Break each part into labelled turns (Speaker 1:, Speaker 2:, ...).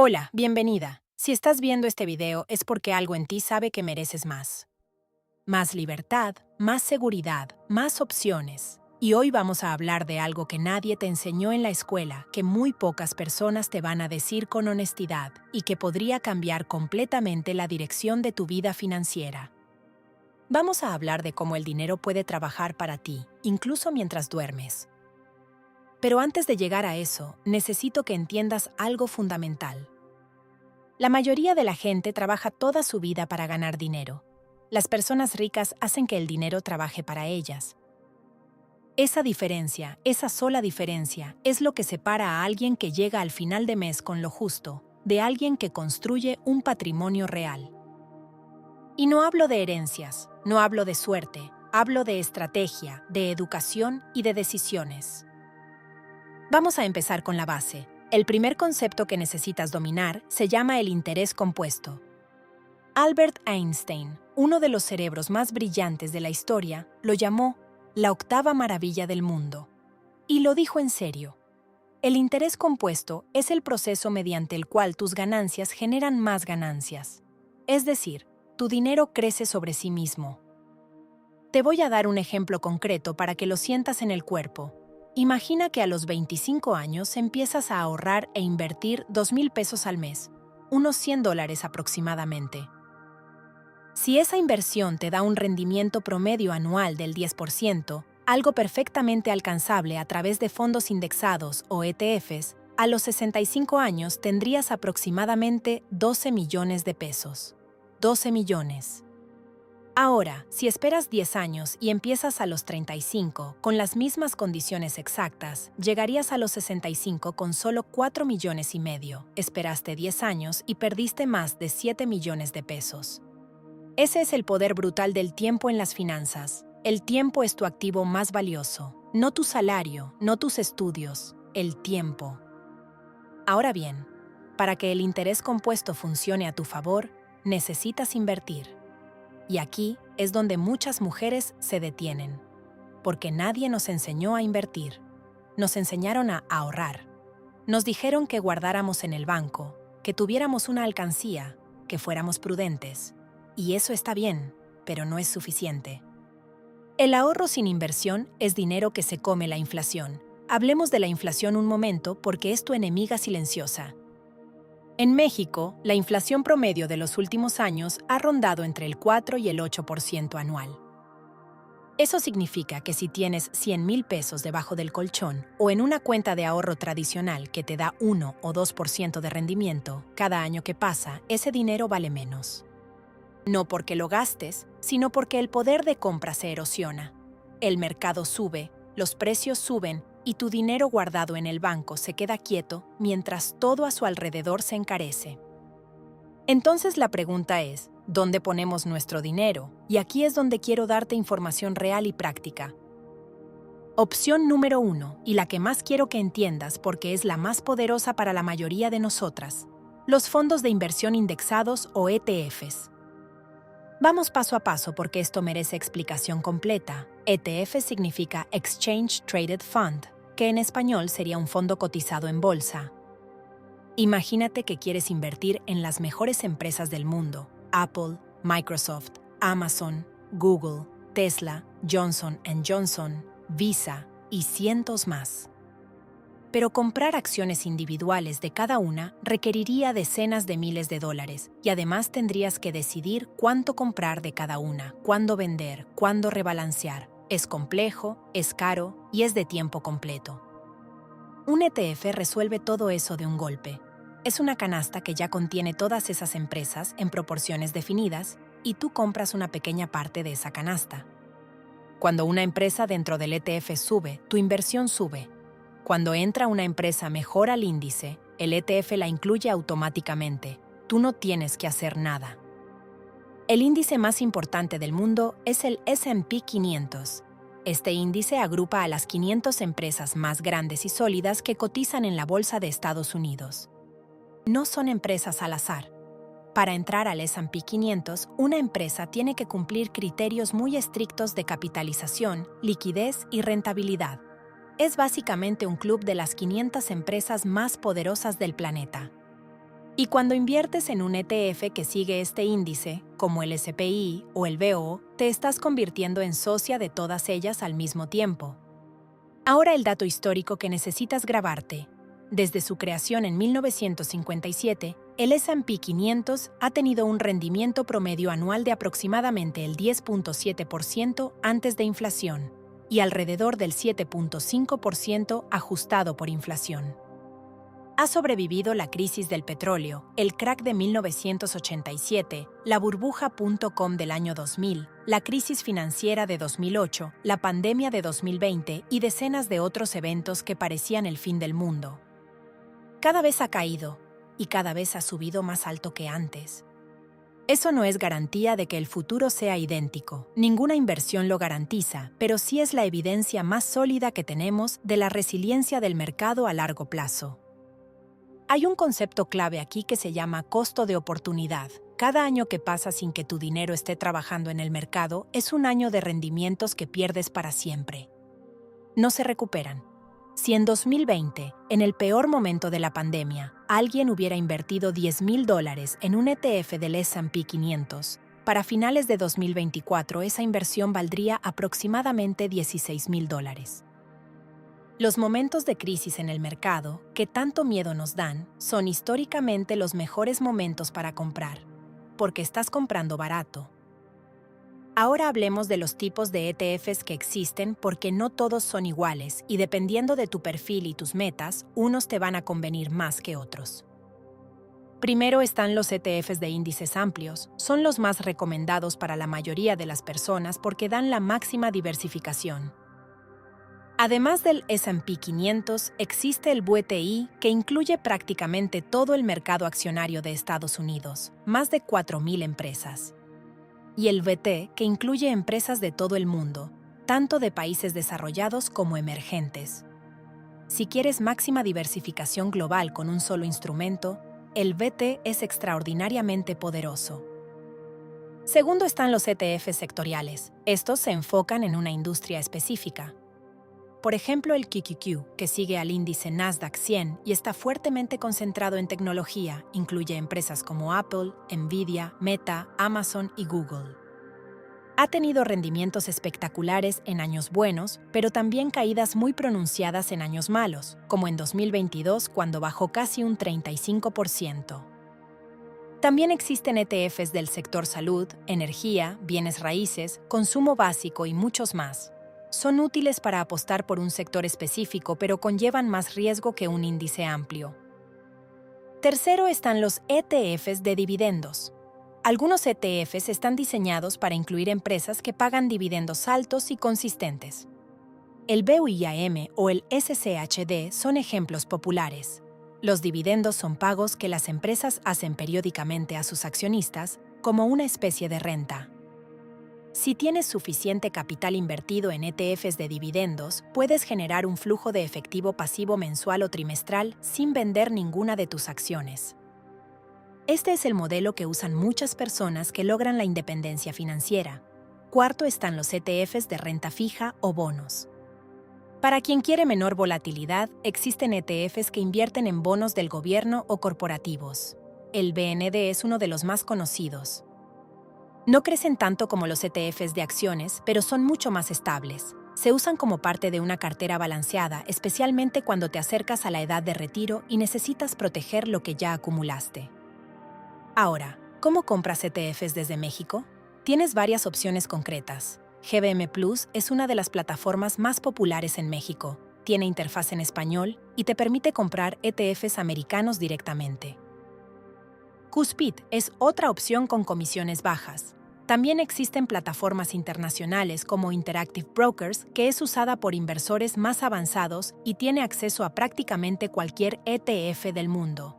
Speaker 1: Hola, bienvenida. Si estás viendo este video es porque algo en ti sabe que mereces más. Más libertad, más seguridad, más opciones. Y hoy vamos a hablar de algo que nadie te enseñó en la escuela, que muy pocas personas te van a decir con honestidad y que podría cambiar completamente la dirección de tu vida financiera. Vamos a hablar de cómo el dinero puede trabajar para ti, incluso mientras duermes. Pero antes de llegar a eso, necesito que entiendas algo fundamental. La mayoría de la gente trabaja toda su vida para ganar dinero. Las personas ricas hacen que el dinero trabaje para ellas. Esa diferencia, esa sola diferencia, es lo que separa a alguien que llega al final de mes con lo justo, de alguien que construye un patrimonio real. Y no hablo de herencias, no hablo de suerte, hablo de estrategia, de educación y de decisiones. Vamos a empezar con la base. El primer concepto que necesitas dominar se llama el interés compuesto. Albert Einstein, uno de los cerebros más brillantes de la historia, lo llamó la octava maravilla del mundo. Y lo dijo en serio. El interés compuesto es el proceso mediante el cual tus ganancias generan más ganancias. Es decir, tu dinero crece sobre sí mismo. Te voy a dar un ejemplo concreto para que lo sientas en el cuerpo. Imagina que a los 25 años empiezas a ahorrar e invertir 2,000 pesos al mes, unos $100 aproximadamente. Si esa inversión te da un rendimiento promedio anual del 10%, algo perfectamente alcanzable a través de fondos indexados o ETFs, a los 65 años tendrías aproximadamente 12 millones de pesos. 12 millones. Ahora, si esperas 10 años y empiezas a los 35, con las mismas condiciones exactas, llegarías a los 65 con solo 4 millones y medio. Esperaste 10 años y perdiste más de 7 millones de pesos. Ese es el poder brutal del tiempo en las finanzas. El tiempo es tu activo más valioso. No tu salario, no tus estudios, el tiempo. Ahora bien, para que el interés compuesto funcione a tu favor, necesitas invertir. Y aquí es donde muchas mujeres se detienen, porque nadie nos enseñó a invertir. Nos enseñaron a ahorrar. Nos dijeron que guardáramos en el banco, que tuviéramos una alcancía, que fuéramos prudentes. Y eso está bien, pero no es suficiente. El ahorro sin inversión es dinero que se come la inflación. Hablemos de la inflación un momento porque es tu enemiga silenciosa. En México, la inflación promedio de los últimos años ha rondado entre el 4 y el 8% anual. Eso significa que si tienes 100,000 pesos debajo del colchón o en una cuenta de ahorro tradicional que te da 1 o 2% de rendimiento, cada año que pasa, ese dinero vale menos. No porque lo gastes, sino porque el poder de compra se erosiona. El mercado sube, los precios suben y tu dinero guardado en el banco se queda quieto mientras todo a su alrededor se encarece. Entonces la pregunta es, ¿dónde ponemos nuestro dinero? Y aquí es donde quiero darte información real y práctica. Opción número 1, y la que más quiero que entiendas porque es la más poderosa para la mayoría de nosotras: los fondos de inversión indexados o ETFs. Vamos paso a paso porque esto merece explicación completa. ETF significa Exchange Traded Fund, que en español sería un fondo cotizado en bolsa. Imagínate que quieres invertir en las mejores empresas del mundo: Apple, Microsoft, Amazon, Google, Tesla, Johnson & Johnson, Visa y cientos más. Pero comprar acciones individuales de cada una requeriría decenas de miles de dólares y además tendrías que decidir cuánto comprar de cada una, cuándo vender, cuándo rebalancear. Es complejo, es caro y es de tiempo completo. Un ETF resuelve todo eso de un golpe. Es una canasta que ya contiene todas esas empresas en proporciones definidas y tú compras una pequeña parte de esa canasta. Cuando una empresa dentro del ETF sube, tu inversión sube. Cuando entra una empresa mejor al índice, el ETF la incluye automáticamente. Tú no tienes que hacer nada. El índice más importante del mundo es el S&P 500. Este índice agrupa a las 500 empresas más grandes y sólidas que cotizan en la Bolsa de Estados Unidos. No son empresas al azar. Para entrar al S&P 500, una empresa tiene que cumplir criterios muy estrictos de capitalización, liquidez y rentabilidad. Es básicamente un club de las 500 empresas más poderosas del planeta. Y cuando inviertes en un ETF que sigue este índice, como el SPI o el VO, te estás convirtiendo en socia de todas ellas al mismo tiempo. Ahora el dato histórico que necesitas grabarte. Desde su creación en 1957, el S&P 500 ha tenido un rendimiento promedio anual de aproximadamente el 10.7% antes de inflación y alrededor del 7.5% ajustado por inflación. Ha sobrevivido la crisis del petróleo, el crack de 1987, la burbuja.com del año 2000, la crisis financiera de 2008, la pandemia de 2020 y decenas de otros eventos que parecían el fin del mundo. Cada vez ha caído y cada vez ha subido más alto que antes. Eso no es garantía de que el futuro sea idéntico. Ninguna inversión lo garantiza, pero sí es la evidencia más sólida que tenemos de la resiliencia del mercado a largo plazo. Hay un concepto clave aquí que se llama costo de oportunidad. Cada año que pasa sin que tu dinero esté trabajando en el mercado es un año de rendimientos que pierdes para siempre. No se recuperan. Si en 2020, en el peor momento de la pandemia, alguien hubiera invertido $10,000 en un ETF del S&P 500, para finales de 2024 esa inversión valdría aproximadamente $16,000. Los momentos de crisis en el mercado, que tanto miedo nos dan, son históricamente los mejores momentos para comprar, porque estás comprando barato. Ahora hablemos de los tipos de ETFs que existen porque no todos son iguales y dependiendo de tu perfil y tus metas, unos te van a convenir más que otros. Primero están los ETFs de índices amplios, son los más recomendados para la mayoría de las personas porque dan la máxima diversificación. Además del S&P 500, existe el VTI, que incluye prácticamente todo el mercado accionario de Estados Unidos, más de 4,000 empresas. Y el VT, que incluye empresas de todo el mundo, tanto de países desarrollados como emergentes. Si quieres máxima diversificación global con un solo instrumento, el VT es extraordinariamente poderoso. Segundo están los ETFs sectoriales. Estos se enfocan en una industria específica. Por ejemplo, el QQQ, que sigue al índice Nasdaq 100 y está fuertemente concentrado en tecnología, incluye empresas como Apple, Nvidia, Meta, Amazon y Google. Ha tenido rendimientos espectaculares en años buenos, pero también caídas muy pronunciadas en años malos, como en 2022 cuando bajó casi un 35%. También existen ETFs del sector salud, energía, bienes raíces, consumo básico y muchos más. Son útiles para apostar por un sector específico, pero conllevan más riesgo que un índice amplio. Tercero están los ETFs de dividendos. Algunos ETFs están diseñados para incluir empresas que pagan dividendos altos y consistentes. El BUIAM o el SCHD son ejemplos populares. Los dividendos son pagos que las empresas hacen periódicamente a sus accionistas como una especie de renta. Si tienes suficiente capital invertido en ETFs de dividendos, puedes generar un flujo de efectivo pasivo mensual o trimestral sin vender ninguna de tus acciones. Este es el modelo que usan muchas personas que logran la independencia financiera. Cuarto están los ETFs de renta fija o bonos. Para quien quiere menor volatilidad, existen ETFs que invierten en bonos del gobierno o corporativos. El BND es uno de los más conocidos. No crecen tanto como los ETFs de acciones, pero son mucho más estables. Se usan como parte de una cartera balanceada, especialmente cuando te acercas a la edad de retiro y necesitas proteger lo que ya acumulaste. Ahora, ¿cómo compras ETFs desde México? Tienes varias opciones concretas. GBM Plus es una de las plataformas más populares en México. Tiene interfaz en español y te permite comprar ETFs americanos directamente. Cuspid es otra opción con comisiones bajas. También existen plataformas internacionales como Interactive Brokers, que es usada por inversores más avanzados y tiene acceso a prácticamente cualquier ETF del mundo.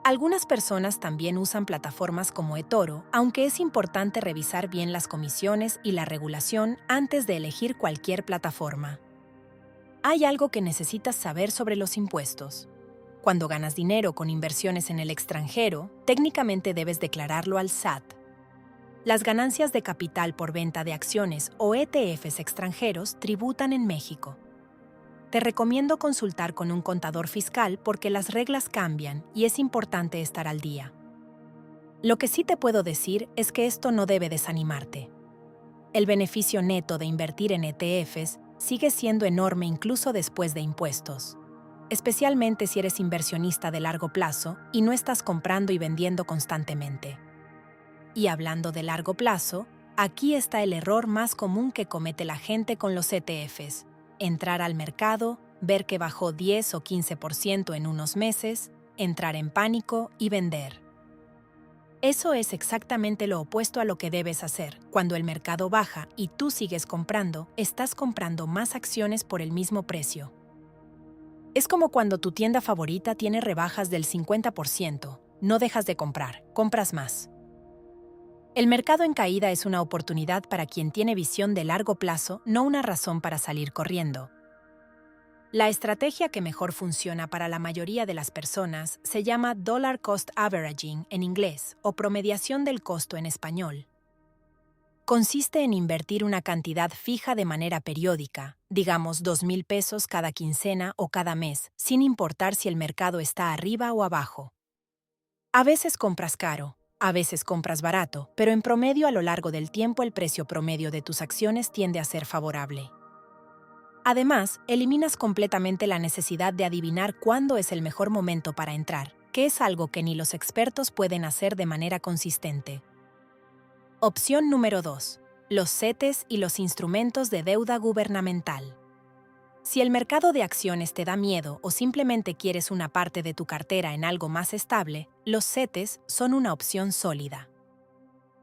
Speaker 1: Algunas personas también usan plataformas como eToro, aunque es importante revisar bien las comisiones y la regulación antes de elegir cualquier plataforma. Hay algo que necesitas saber sobre los impuestos. Cuando ganas dinero con inversiones en el extranjero, técnicamente debes declararlo al SAT. Las ganancias de capital por venta de acciones o ETFs extranjeros tributan en México. te recomiendo consultar con un contador fiscal porque las reglas cambian y es importante estar al día. Lo que sí te puedo decir es que esto no debe desanimarte. El beneficio neto de invertir en ETFs sigue siendo enorme incluso después de impuestos, especialmente si eres inversionista de largo plazo y no estás comprando y vendiendo constantemente. Y hablando de largo plazo, aquí está el error más común que comete la gente con los ETFs: entrar al mercado, ver que bajó 10 o 15% en unos meses, entrar en pánico y vender. Eso es exactamente lo opuesto a lo que debes hacer. Cuando el mercado baja y tú sigues comprando, estás comprando más acciones por el mismo precio. Es como cuando tu tienda favorita tiene rebajas del 50%. No dejas de comprar, compras más. El mercado en caída es una oportunidad para quien tiene visión de largo plazo, no una razón para salir corriendo. La estrategia que mejor funciona para la mayoría de las personas se llama Dollar Cost Averaging en inglés o promediación del costo en español. Consiste en invertir una cantidad fija de manera periódica, digamos 2,000 pesos cada quincena o cada mes, sin importar si el mercado está arriba o abajo. A veces compras caro, a veces compras barato, pero en promedio a lo largo del tiempo el precio promedio de tus acciones tiende a ser favorable. Además, eliminas completamente la necesidad de adivinar cuándo es el mejor momento para entrar, que es algo que ni los expertos pueden hacer de manera consistente. Opción número 2. Los CETES y los instrumentos de deuda gubernamental. Si el mercado de acciones te da miedo o simplemente quieres una parte de tu cartera en algo más estable, los CETES son una opción sólida.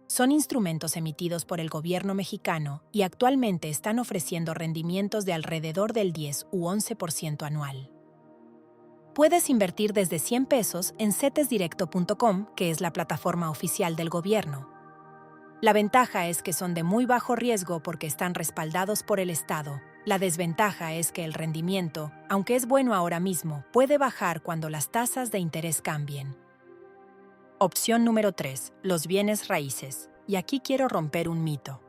Speaker 1: Son instrumentos emitidos por el gobierno mexicano y actualmente están ofreciendo rendimientos de alrededor del 10 u 11% anual. Puedes invertir desde 100 pesos en cetesdirecto.com, que es la plataforma oficial del gobierno. La ventaja es que son de muy bajo riesgo porque están respaldados por el Estado. La desventaja es que el rendimiento, aunque es bueno ahora mismo, puede bajar cuando las tasas de interés cambien. Opción número 3. Los bienes raíces. Y aquí quiero romper un mito.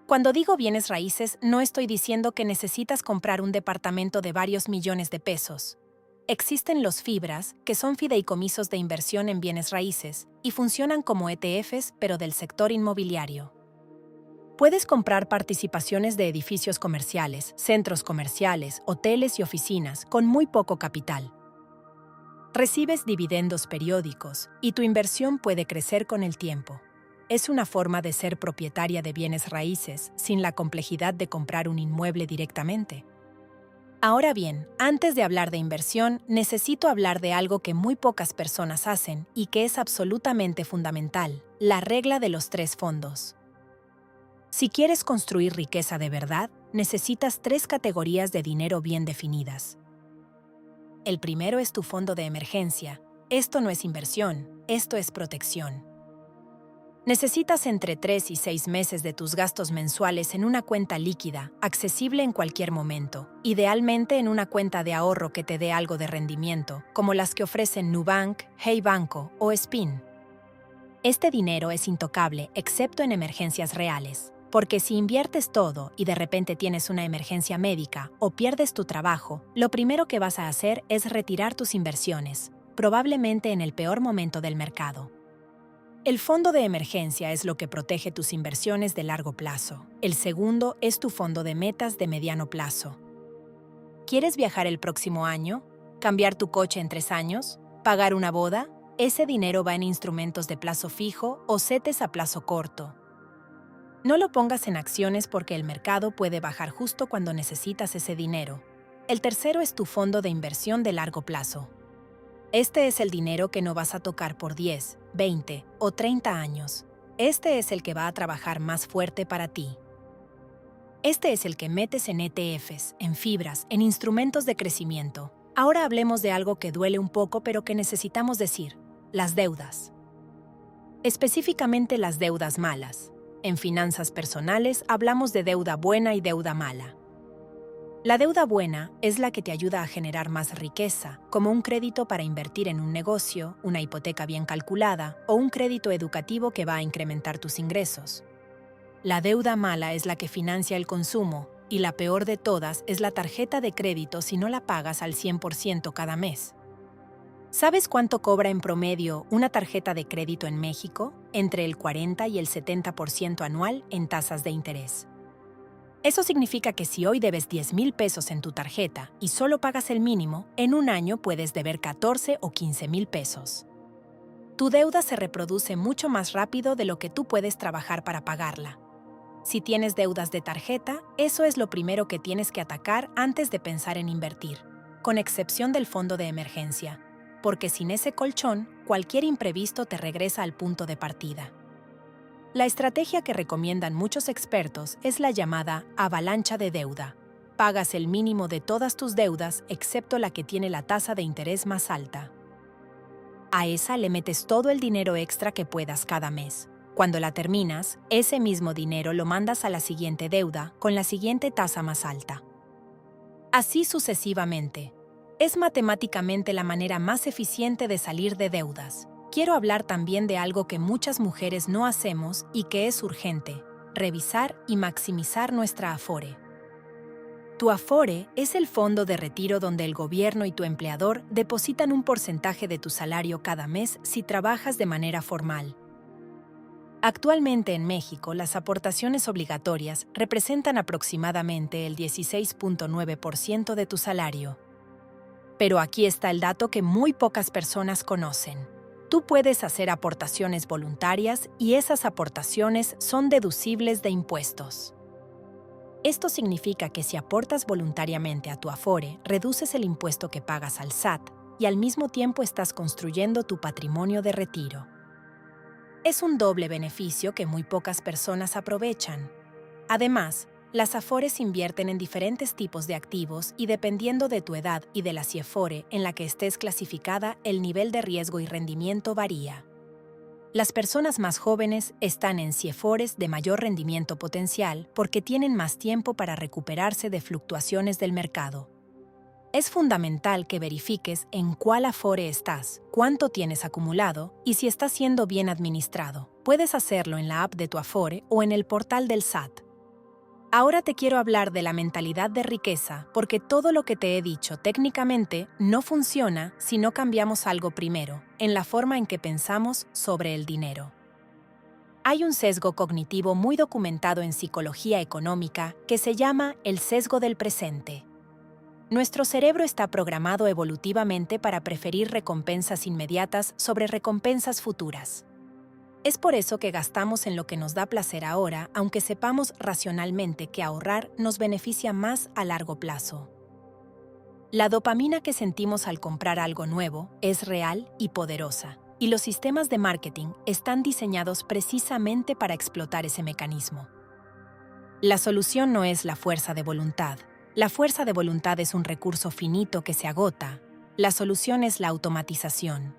Speaker 1: Cuando digo bienes raíces, no estoy diciendo que necesitas comprar un departamento de varios millones de pesos. Existen los FIBRAs, que son fideicomisos de inversión en bienes raíces, y funcionan como ETFs, pero del sector inmobiliario. Puedes comprar participaciones de edificios comerciales, centros comerciales, hoteles y oficinas con muy poco capital. Recibes dividendos periódicos y tu inversión puede crecer con el tiempo. Es una forma de ser propietaria de bienes raíces sin la complejidad de comprar un inmueble directamente. Ahora bien, antes de hablar de inversión, necesito hablar de algo que muy pocas personas hacen y que es absolutamente fundamental: la regla de los 3 fondos. Si quieres construir riqueza de verdad, necesitas 3 categorías de dinero bien definidas. El primero es tu fondo de emergencia. Esto no es inversión, esto es protección. Necesitas entre 3 y 6 meses de tus gastos mensuales en una cuenta líquida, accesible en cualquier momento, idealmente en una cuenta de ahorro que te dé algo de rendimiento, como las que ofrecen Nubank, Hey Banco o Spin. Este dinero es intocable excepto en emergencias reales, porque si inviertes todo y de repente tienes una emergencia médica o pierdes tu trabajo, lo primero que vas a hacer es retirar tus inversiones, probablemente en el peor momento del mercado. El fondo de emergencia es lo que protege tus inversiones de largo plazo. El segundo es tu fondo de metas de mediano plazo. ¿Quieres viajar el próximo año? ¿Cambiar tu coche en 3 años? ¿Pagar una boda? Ese dinero va en instrumentos de plazo fijo o CETES a plazo corto. No lo pongas en acciones porque el mercado puede bajar justo cuando necesitas ese dinero. El tercero es tu fondo de inversión de largo plazo. Este es el dinero que no vas a tocar por 10, 20 o 30 años. Este es el que va a trabajar más fuerte para ti. Este es el que metes en ETFs, en fibras, en instrumentos de crecimiento. Ahora hablemos de algo que duele un poco pero que necesitamos decir: las deudas. Específicamente las deudas malas. En finanzas personales hablamos de deuda buena y deuda mala. La deuda buena es la que te ayuda a generar más riqueza, como un crédito para invertir en un negocio, una hipoteca bien calculada o un crédito educativo que va a incrementar tus ingresos. La deuda mala es la que financia el consumo, Y la peor de todas es la tarjeta de crédito si no la pagas al 100% cada mes. ¿Sabes cuánto cobra en promedio una tarjeta de crédito en México? Entre el 40 y el 70% anual en tasas de interés. Eso significa que si hoy debes 10,000 pesos en tu tarjeta y solo pagas el mínimo, en un año puedes deber 14 o 15,000 pesos. Tu deuda se reproduce mucho más rápido de lo que tú puedes trabajar para pagarla. Si tienes deudas de tarjeta, eso es lo primero que tienes que atacar antes de pensar en invertir, con excepción del fondo de emergencia, porque sin ese colchón, cualquier imprevisto te regresa al punto de partida. La estrategia que recomiendan muchos expertos es la llamada avalancha de deuda. Pagas el mínimo de todas tus deudas excepto la que tiene la tasa de interés más alta. A esa le metes todo el dinero extra que puedas cada mes. Cuando la terminas, ese mismo dinero lo mandas a la siguiente deuda con la siguiente tasa más alta. Así sucesivamente. Es matemáticamente la manera más eficiente de salir de deudas. Quiero hablar también de algo que muchas mujeres no hacemos y que es urgente: revisar y maximizar nuestra Afore. Tu Afore es el fondo de retiro donde el gobierno y tu empleador depositan un porcentaje de tu salario cada mes si trabajas de manera formal. Actualmente en México, las aportaciones obligatorias representan aproximadamente el 16.9% de tu salario. Pero aquí está el dato que muy pocas personas conocen. Tú puedes hacer aportaciones voluntarias y esas aportaciones son deducibles de impuestos. Esto significa que si aportas voluntariamente a tu Afore, reduces el impuesto que pagas al SAT y al mismo tiempo estás construyendo tu patrimonio de retiro. Es un doble beneficio que muy pocas personas aprovechan. Además, las Afores invierten en diferentes tipos de activos y dependiendo de tu edad y de la CIEFORE en la que estés clasificada, el nivel de riesgo y rendimiento varía. Las personas más jóvenes están en CIEFORES de mayor rendimiento potencial porque tienen más tiempo para recuperarse de fluctuaciones del mercado. Es fundamental que verifiques en cuál Afore estás, cuánto tienes acumulado y si está siendo bien administrado. Puedes hacerlo en la app de tu Afore o en el portal del SAT. Ahora te quiero hablar de la mentalidad de riqueza, porque todo lo que te he dicho técnicamente no funciona si no cambiamos algo primero, en la forma en que pensamos sobre el dinero. Hay un sesgo cognitivo muy documentado en psicología económica que se llama el sesgo del presente. Nuestro cerebro está programado evolutivamente para preferir recompensas inmediatas sobre recompensas futuras. Es por eso que gastamos en lo que nos da placer ahora, aunque sepamos racionalmente que ahorrar nos beneficia más a largo plazo. La dopamina que sentimos al comprar algo nuevo es real y poderosa, y los sistemas de marketing están diseñados precisamente para explotar ese mecanismo. La solución no es la fuerza de voluntad. La fuerza de voluntad es un recurso finito que se agota. La solución es la automatización.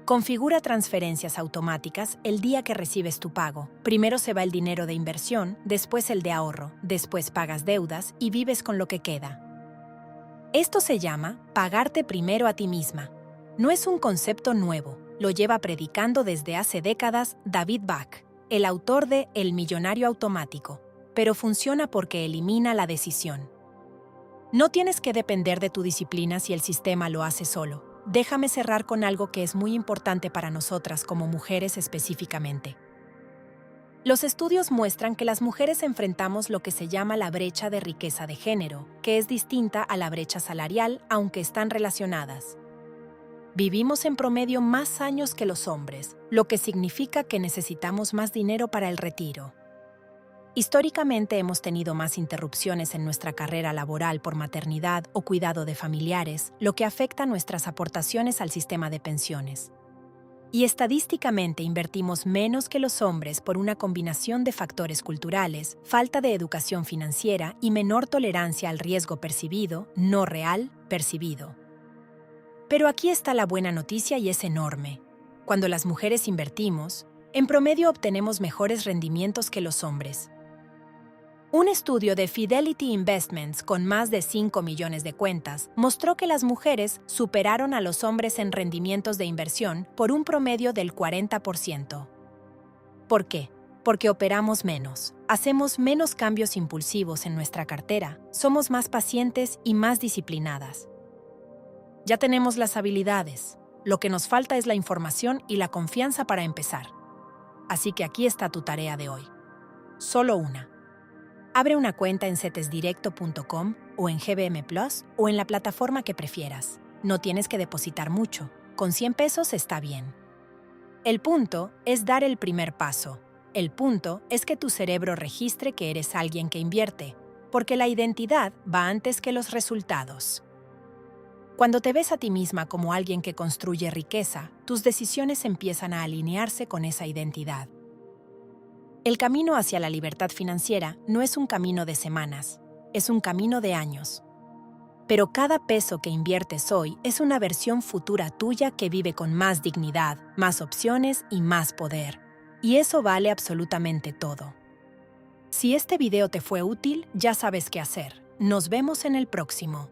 Speaker 1: Configura transferencias automáticas el día que recibes tu pago. Primero se va el dinero de inversión, después el de ahorro, después pagas deudas y vives con lo que queda. Esto se llama pagarte primero a ti misma. No es un concepto nuevo, lo lleva predicando desde hace décadas David Bach, el autor de El millonario automático, pero funciona porque elimina la decisión. No tienes que depender de tu disciplina si el sistema lo hace solo. Déjame cerrar con algo que es muy importante para nosotras como mujeres específicamente. Los estudios muestran que las mujeres enfrentamos lo que se llama la brecha de riqueza de género, que es distinta a la brecha salarial, aunque están relacionadas. Vivimos en promedio más años que los hombres, lo que significa que necesitamos más dinero para el retiro. Históricamente hemos tenido más interrupciones en nuestra carrera laboral por maternidad o cuidado de familiares, lo que afecta nuestras aportaciones al sistema de pensiones. Y estadísticamente invertimos menos que los hombres por una combinación de factores culturales, falta de educación financiera y menor tolerancia al riesgo percibido, no real, percibido. Pero aquí está la buena noticia y es enorme. Cuando las mujeres invertimos, en promedio obtenemos mejores rendimientos que los hombres. Un estudio de Fidelity Investments con más de 5 millones de cuentas mostró que las mujeres superaron a los hombres en rendimientos de inversión por un promedio del 40%. ¿Por qué? Porque operamos menos, hacemos menos cambios impulsivos en nuestra cartera, somos más pacientes y más disciplinadas. Ya tenemos las habilidades, lo que nos falta es la información y la confianza para empezar. Así que aquí está tu tarea de hoy. Solo una. Abre una cuenta en cetesdirecto.com o en GBM Plus o en la plataforma que prefieras. No tienes que depositar mucho, con 100 pesos está bien. El punto es dar el primer paso. El punto es que tu cerebro registre que eres alguien que invierte, porque la identidad va antes que los resultados. Cuando te ves a ti misma como alguien que construye riqueza, tus decisiones empiezan a alinearse con esa identidad. El camino hacia la libertad financiera no es un camino de semanas, es un camino de años. Pero cada peso que inviertes hoy es una versión futura tuya que vive con más dignidad, más opciones y más poder. Y eso vale absolutamente todo. Si este video te fue útil, ya sabes qué hacer. Nos vemos en el próximo.